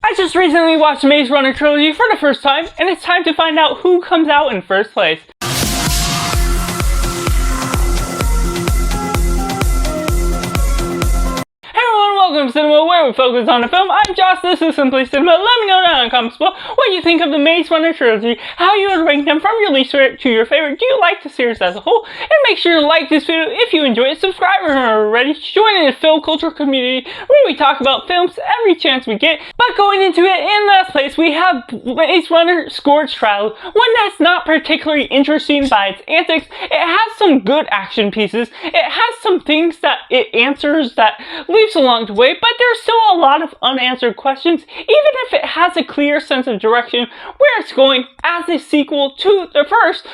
I just recently watched Maze Runner trilogy for the first time, and it's time to find out who comes out in first place. Welcome to Cinema, where we focus on the film. I'm Josh, this is Simply Cinema. Let me know down in the comments below what you think of the Maze Runner trilogy, how you would rank them from your least favorite to your favorite. Do you like the series as a whole? And make sure to like this video if you enjoy it. Subscribe if you're not already. Join in the film culture community where we talk about films every chance we get. But going into it, in last place we have Maze Runner Scourge Trial, one that's not particularly interesting by its antics. It has some good action pieces. It has some things that it answers that leaves along the way, but there's still a lot of unanswered questions, even if it has a clear sense of direction where it's going as a sequel to the first,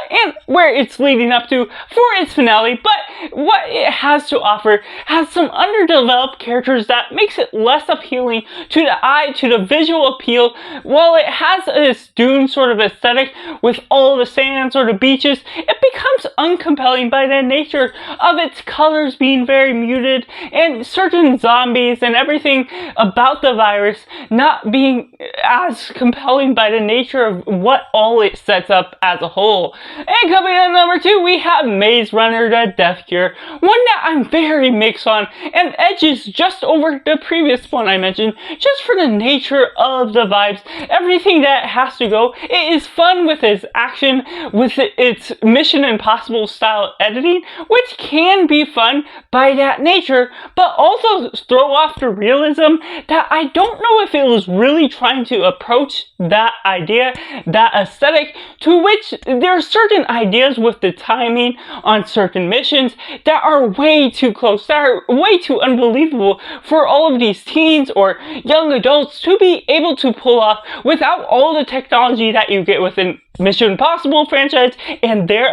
and where it's leading up to for its finale. But what it has to offer has some underdeveloped characters that makes it less appealing to the eye, to the visual appeal. While it has this dune sort of aesthetic with all the sand sort of beaches, it becomes uncompelling by the nature of its colors being very muted and certain zombies and everything about the virus not being as compelling by the nature of what all it sets up as a whole. And coming in at number 2, we have Maze Runner The Death Cure, one that I'm very mixed on and edges just over the previous one I mentioned, just for the nature of the vibes, everything that has to go. It is fun with its action, with its Mission Impossible style editing, which can be fun by that nature, but also throw off the realism that I don't know if it was really trying to approach that idea, that aesthetic, to which there are certain ideas with the timing on certain missions that are way too close, that are way too unbelievable for all of these teens or young adults to be able to pull off without all the technology that you get within Mission Impossible franchise and their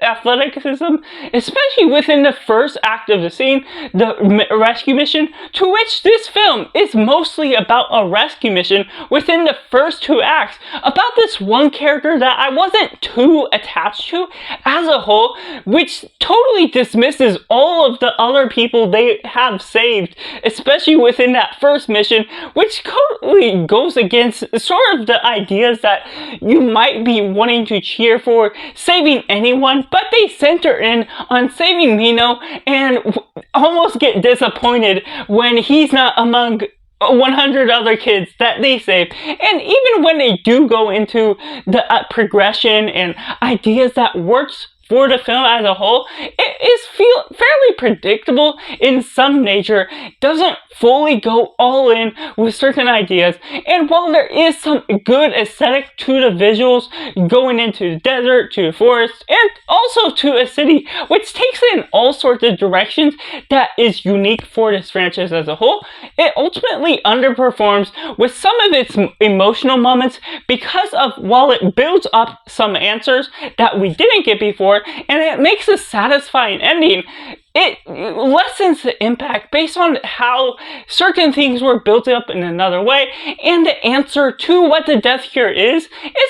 athleticism, especially within the first act of the scene, the rescue mission, to which this film is mostly about a rescue mission within the first 2 acts, about this one character that I wasn't too attached to as a whole, which totally dismisses all of the other people they have saved, especially within that first mission, which totally goes against sort of the ideas that you might be wanting to cheer for saving anyone, but they center in on saving Mino and almost get disappointed when he's not among 100 other kids that they save. And even when they do go into the progression and ideas that works for the film as a whole, it is fairly predictable in some nature, doesn't fully go all in with certain ideas. And while there is some good aesthetic to the visuals, going into the desert, to the forest, and also to a city, which takes it in all sorts of directions that is unique for this franchise as a whole, it ultimately underperforms with some of its emotional moments because of, while it builds up some answers that we didn't get before, and it makes a satisfying ending, it lessens the impact based on how certain things were built up in another way, and the answer to what the Death Cure is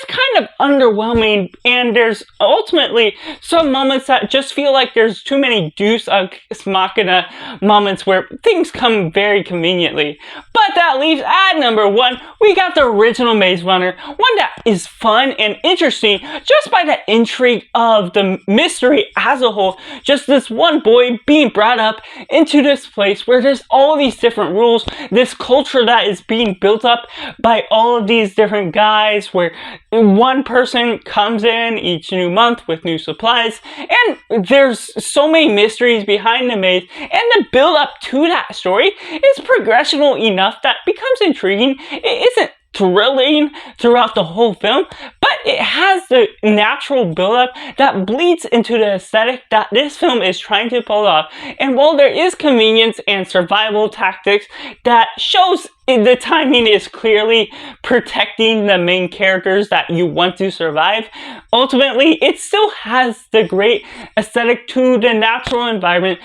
kind of underwhelming, and there's ultimately some moments that just feel like there's too many deus ex machina moments where things come very conveniently. But that leaves at number 1, we got the original Maze Runner, one that is fun and interesting just by the intrigue of the mystery as a whole. Just this one boy being brought up into this place where there's all these different rules, this culture that is being built up by all of these different guys, where one person comes in each new month with new supplies, and there's so many mysteries behind the maze, and the build up to that story is progressional enough that becomes intriguing. It isn't thrilling throughout the whole film, but it has the natural build-up that bleeds into the aesthetic that this film is trying to pull off. And while there is convenience and survival tactics that shows the timing is clearly protecting the main characters that you want to survive, ultimately it still has the great aesthetic to the natural environment.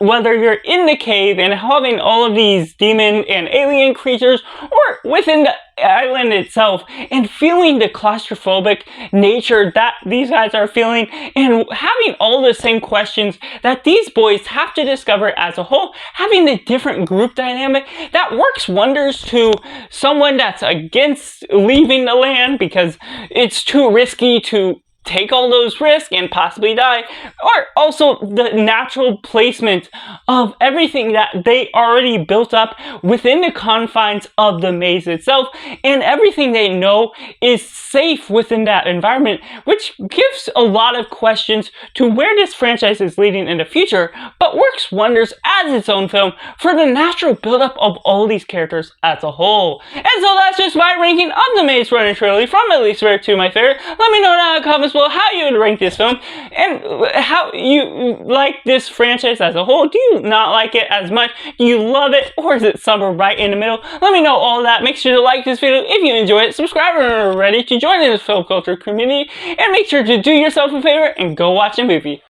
Whether you're in the cave and having all of these demon and alien creatures, or within the island itself and feeling the claustrophobic nature that these guys are feeling, and having all the same questions that these boys have to discover as a whole, having the different group dynamic that works wonders to someone that's against leaving the land because it's too risky to take all those risks and possibly die, or also the natural placement of everything that they already built up within the confines of the maze itself, and everything they know is safe within that environment, which gives a lot of questions to where this franchise is leading in the future, but works wonders as its own film for the natural buildup of all these characters as a whole. And so that's just my ranking of the Maze Runner trilogy from my least favorite to my favorite. Let me know down in the comments below how you would rank this film and how you like this franchise as a whole. Do you not like it as much? Do you love it, or is it somewhere right in the middle? Let me know all that. Make sure to like this video if you enjoy it, subscribe if you're not already to join in this film culture community, and make sure to do yourself a favor and go watch a movie.